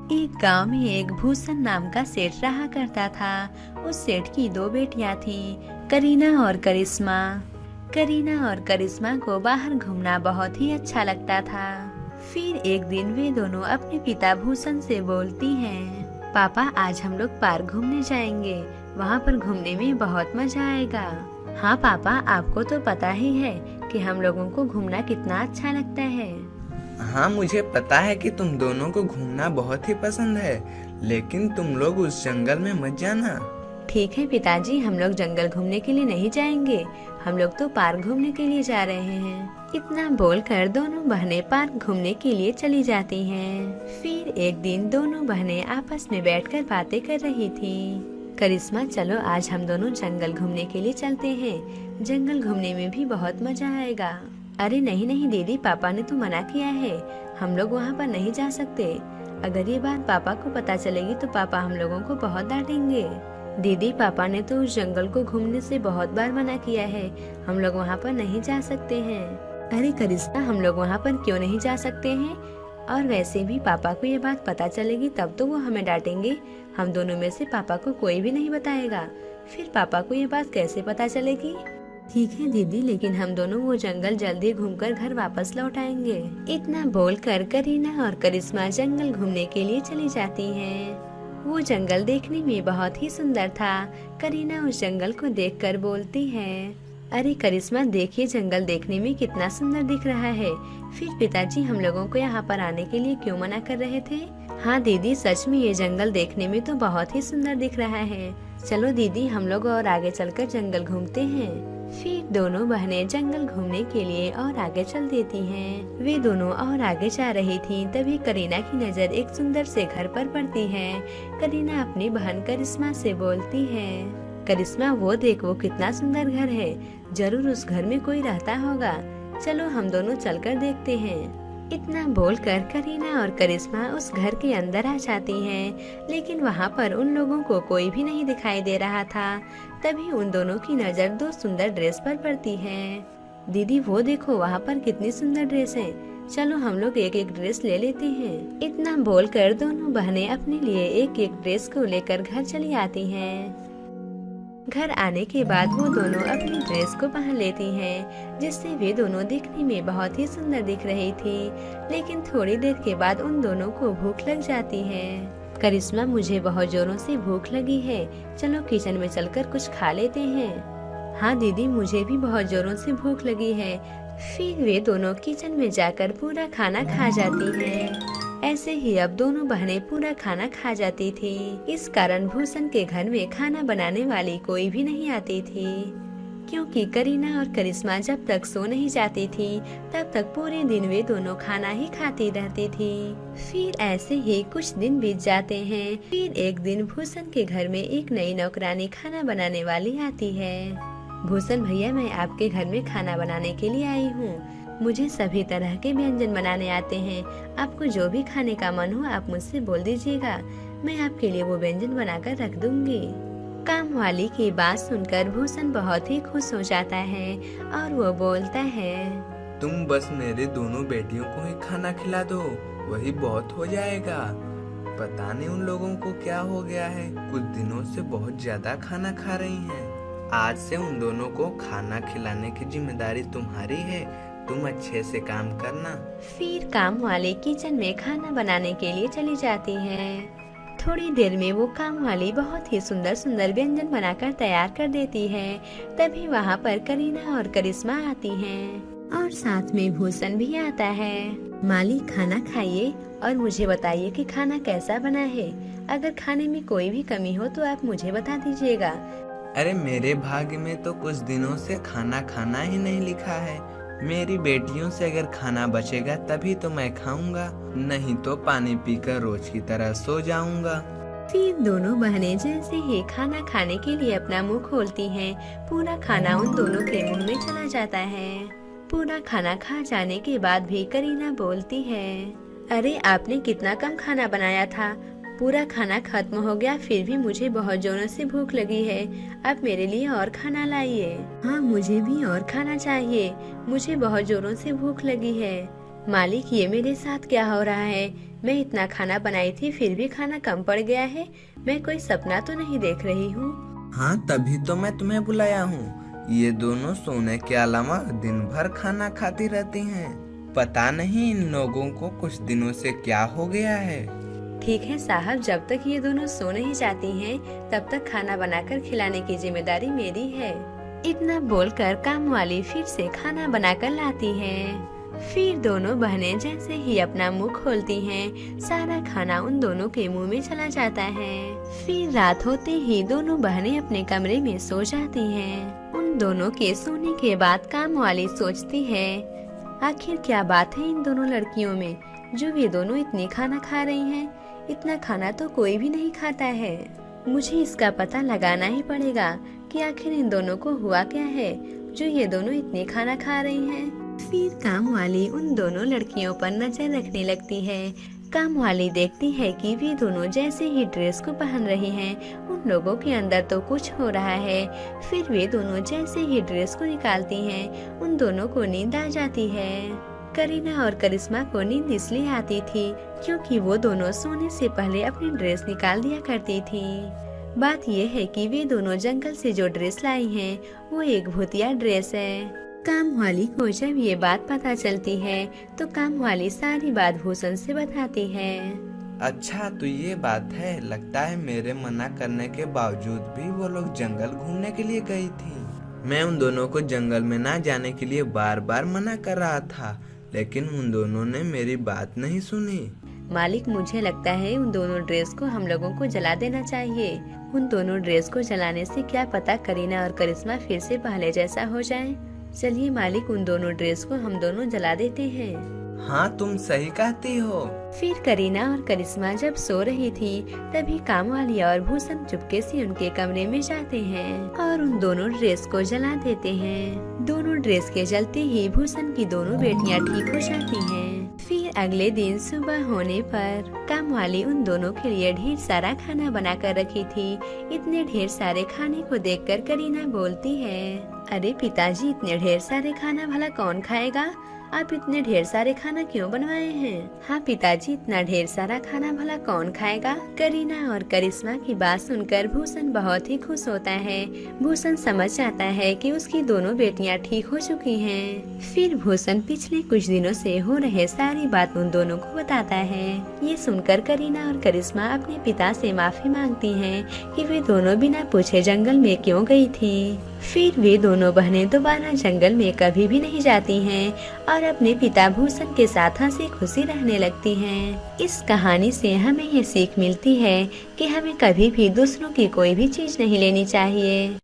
एक गांव में एक भूषण नाम का सेठ रहा करता था। उस सेठ की दो बेटियां थीं, करीना और करिश्मा। करीना और करिश्मा को बाहर घूमना बहुत ही अच्छा लगता था। फिर एक दिन वे दोनों अपने पिता भूषण से बोलती हैं, पापा आज हम लोग पार्क घूमने जाएंगे, वहाँ पर घूमने में बहुत मजा आएगा। हाँ पापा, आपको तो पता ही है कि हम लोगों को घूमना कितना अच्छा लगता है। हाँ, मुझे पता है कि तुम दोनों को घूमना बहुत ही पसंद है, लेकिन तुम लोग उस जंगल में मत जाना। ठीक है पिताजी, हम लोग जंगल घूमने के लिए नहीं जाएंगे, हम लोग तो पार्क घूमने के लिए जा रहे हैं। इतना बोलकर दोनों बहनें पार्क घूमने के लिए चली जाती हैं। फिर एक दिन दोनों बहनें आपस में बैठकर बातें कर रही थीं। करिश्मा, चलो आज हम दोनों जंगल घूमने के लिए चलते हैं, जंगल घूमने में भी बहुत मजा आएगा। अरे नहीं नहीं दीदी, पापा ने तो मना किया है, हम लोग वहाँ पर नहीं जा सकते। अगर ये बात पापा को पता चलेगी तो पापा हम लोगों को बहुत डांटेंगे। दीदी, पापा ने तो उस जंगल को घूमने से बहुत बार मना किया है, हम लोग वहाँ पर नहीं जा सकते हैं। अरे करिश्मा, हम लोग वहाँ पर क्यों नहीं जा सकते हैं? और वैसे भी पापा को ये बात पता चलेगी तब तो वो हमें डांटेंगे। हम दोनों में से पापा को कोई भी नहीं बताएगा, फिर पापा को ये बात कैसे पता चलेगी? ठीक है दीदी, लेकिन हम दोनों वो जंगल जल्दी घूमकर घर वापस लौट आएंगे। इतना बोलकर करीना और करिश्मा जंगल घूमने के लिए चली जाती हैं। वो जंगल देखने में बहुत ही सुंदर था। करीना उस जंगल को देखकर बोलती है, अरे करिश्मा देखिए, जंगल देखने में कितना सुंदर दिख रहा है। फिर पिताजी हम लोगों को यहाँ पर आने के लिए क्यों मना कर रहे थे? हाँ दीदी, सच में ये जंगल देखने में तो बहुत ही सुंदर दिख रहा है। चलो दीदी, हम लोग और आगे चलकर जंगल घूमते हैं। फिर दोनों बहनें जंगल घूमने के लिए और आगे चल देती हैं। वे दोनों और आगे जा रही थीं, तभी करीना की नजर एक सुंदर से घर पर पड़ती है। करीना अपनी बहन करिश्मा से बोलती है, करिश्मा वो देख, वो कितना सुंदर घर है, जरूर उस घर में कोई रहता होगा, चलो हम दोनों चलकर देखते हैं। इतना बोलकर करीना और करिश्मा उस घर के अंदर आ जाती हैं, लेकिन वहाँ पर उन लोगों को कोई भी नहीं दिखाई दे रहा था। तभी उन दोनों की नजर दो सुंदर ड्रेस पर पड़ती है। दीदी वो देखो, वहाँ पर कितनी सुंदर ड्रेस है, चलो हम लोग एक एक ड्रेस ले लेते हैं। इतना बोलकर दोनों बहनें अपने लिए एक एक ड्रेस को लेकर घर चली आती हैं। घर आने के बाद वो दोनों अपनी ड्रेस को पहन लेती हैं, जिससे वे दोनों दिखने में बहुत ही सुंदर दिख रही थी। लेकिन थोड़ी देर के बाद उन दोनों को भूख लग जाती है। करिश्मा, मुझे बहुत जोरों से भूख लगी है, चलो किचन में चलकर कुछ खा लेते हैं। हाँ दीदी, मुझे भी बहुत जोरों से भूख लगी है। फिर वे दोनों किचन में जाकर पूरा खाना खा जाती हैं। ऐसे ही अब दोनों बहनें पूरा खाना खा जाती थी। इस कारण भूषण के घर में खाना बनाने वाली कोई भी नहीं आती थी, क्योंकि करीना और करिश्मा जब तक सो नहीं जाती थी तब तक पूरे दिन वे दोनों खाना ही खाती रहती थी। फिर ऐसे ही कुछ दिन बीत जाते हैं। फिर एक दिन भूषण के घर में एक नई नौकरानी खाना बनाने वाली आती है। भूषण भैया, मैं आपके घर में खाना बनाने के लिए आई हूँ, मुझे सभी तरह के व्यंजन बनाने आते हैं, आपको जो भी खाने का मन हो आप मुझसे बोल दीजिएगा, मैं आपके लिए वो व्यंजन बनाकर रख दूंगी। काम वाली की बात सुनकर भूषण बहुत ही खुश हो जाता है और वो बोलता है, तुम बस मेरे दोनों बेटियों को ही खाना खिला दो, वही बहुत हो जाएगा। पता नहीं उन लोगों को क्या हो गया है, कुछ दिनों से बहुत ज्यादा खाना खा रही हैं। आज से उन दोनों को खाना खिलाने की जिम्मेदारी तुम्हारी है, तुम अच्छे से काम करना। फिर काम वाली किचन में खाना बनाने के लिए चली जाती है। थोड़ी देर में वो काम वाली बहुत ही सुंदर सुंदर व्यंजन बनाकर तैयार कर देती है। तभी वहाँ पर करीना और करिश्मा आती हैं और साथ में भूषण भी आता है। मालिक, खाना खाइए और मुझे बताइए कि खाना कैसा बना है। अगर खाने में कोई भी कमी हो तो आप मुझे बता दीजिएगा। अरे मेरे भाग्य में तो कुछ दिनों से खाना खाना ही नहीं लिखा है। मेरी बेटियों से अगर खाना बचेगा तभी तो मैं खाऊंगा, नहीं तो पानी पीकर रोज की तरह सो जाऊंगा। फिर दोनों बहनें जैसे ही खाना खाने के लिए अपना मुंह खोलती हैं, पूरा खाना उन दोनों के मुंह में चला जाता है। पूरा खाना खा जाने के बाद भी करीना बोलती है, अरे आपने कितना कम खाना बनाया था, पूरा खाना खत्म हो गया, फिर भी मुझे बहुत जोरों से भूख लगी है, आप मेरे लिए और खाना लाइए। हाँ मुझे भी और खाना चाहिए, मुझे बहुत जोरों से भूख लगी है। मालिक, ये मेरे साथ क्या हो रहा है, मैं इतना खाना बनाई थी फिर भी खाना कम पड़ गया है। मैं कोई सपना तो नहीं देख रही हूँ। हाँ, तभी तो मैं तुम्हें बुलाया हूँ। ये दोनों सोने के अलावा दिन भर खाना खाती रहती हैं। पता नहीं इन लोगों को कुछ दिनों से क्या हो गया है। ठीक है साहब, जब तक ये दोनों सो नहीं जाती हैं, तब तक खाना बनाकर खिलाने की जिम्मेदारी मेरी है। इतना बोलकर काम वाली फिर से खाना बनाकर लाती है। फिर दोनों बहनें जैसे ही अपना मुंह खोलती हैं, सारा खाना उन दोनों के मुंह में चला जाता है। फिर रात होते ही दोनों बहनें अपने कमरे में सो जाती हैं। उन दोनों के सोने के बाद काम वाली सोचती है, आखिर क्या बात है इन दोनों लड़कियों में जो ये दोनों इतनी खाना खा रही हैं। इतना खाना तो कोई भी नहीं खाता है। मुझे इसका पता लगाना ही पड़ेगा कि आखिर इन दोनों को हुआ क्या है जो ये दोनों इतने खाना खा रही हैं। फिर काम वाली उन दोनों लड़कियों पर नजर रखने लगती है। काम वाली देखती है कि वे दोनों जैसे ही ड्रेस को पहन रही हैं, उन लोगों के अंदर तो कुछ हो रहा है। फिर वे दोनों जैसे ही ड्रेस को निकालती हैं, उन दोनों को नींद आ जाती है। करीना और करिश्मा को नींद इसलिए आती थी क्योंकि वो दोनों सोने से पहले अपनी ड्रेस निकाल दिया करती थी। बात ये है कि वे दोनों जंगल से जो ड्रेस लाई हैं, वो एक भूतिया ड्रेस है। काम वाली को जब ये बात पता चलती है तो काम वाली सारी बात भूषण से बताती है। अच्छा, तो ये बात है। लगता है मेरे मना करने के बावजूद भी वो लोग जंगल घूमने के लिए गई थी। मैं उन दोनों को जंगल में ना जाने के लिए बार बार मना कर रहा था, लेकिन उन दोनों ने मेरी बात नहीं सुनी। मालिक, मुझे लगता है उन दोनों ड्रेस को हम लोगों को जला देना चाहिए। उन दोनों ड्रेस को जलाने से क्या पता करीना और करिश्मा फिर से पहले जैसा हो जाए। चलिए मालिक, उन दोनों ड्रेस को हम दोनों जला देते हैं। हाँ, तुम सही कहती हो। फिर करीना और करिश्मा जब सो रही थी, तभी काम वाली और भूषण चुपके से उनके कमरे में जाते हैं और उन दोनों ड्रेस को जला देते हैं। दोनों ड्रेस के जलते ही भूषण की दोनों बेटियां ठीक हो जाती हैं। फिर अगले दिन सुबह होने पर काम वाली उन दोनों के लिए ढेर सारा खाना बना कर रखी थी। इतने ढेर सारे खाने को देखकर करीना बोलती है, अरे पिताजी, इतने ढेर सारे खाना भला कौन खाएगा? आप इतने ढेर सारे खाना क्यों बनवाए हैं? हाँ पिताजी, इतना ढेर सारा खाना भला कौन खाएगा? करीना और करिश्मा की बात सुनकर भूषण बहुत ही खुश होता है। भूषण समझ जाता है कि उसकी दोनों बेटियां ठीक हो चुकी हैं। फिर भूषण पिछले कुछ दिनों से हो रहे सारी बात उन दोनों को बताता है। ये सुनकर करीना और करिश्मा अपने पिता से माफी मांगती हैं कि वे दोनों बिना पूछे जंगल में क्यों गई थी। फिर वे दोनों बहनें दोबारा जंगल में कभी भी नहीं जाती हैं और अपने पिता भूषण के साथ हंसी खुशी रहने लगती हैं। इस कहानी से हमें ये सीख मिलती है कि हमें कभी भी दूसरों की कोई भी चीज नहीं लेनी चाहिए।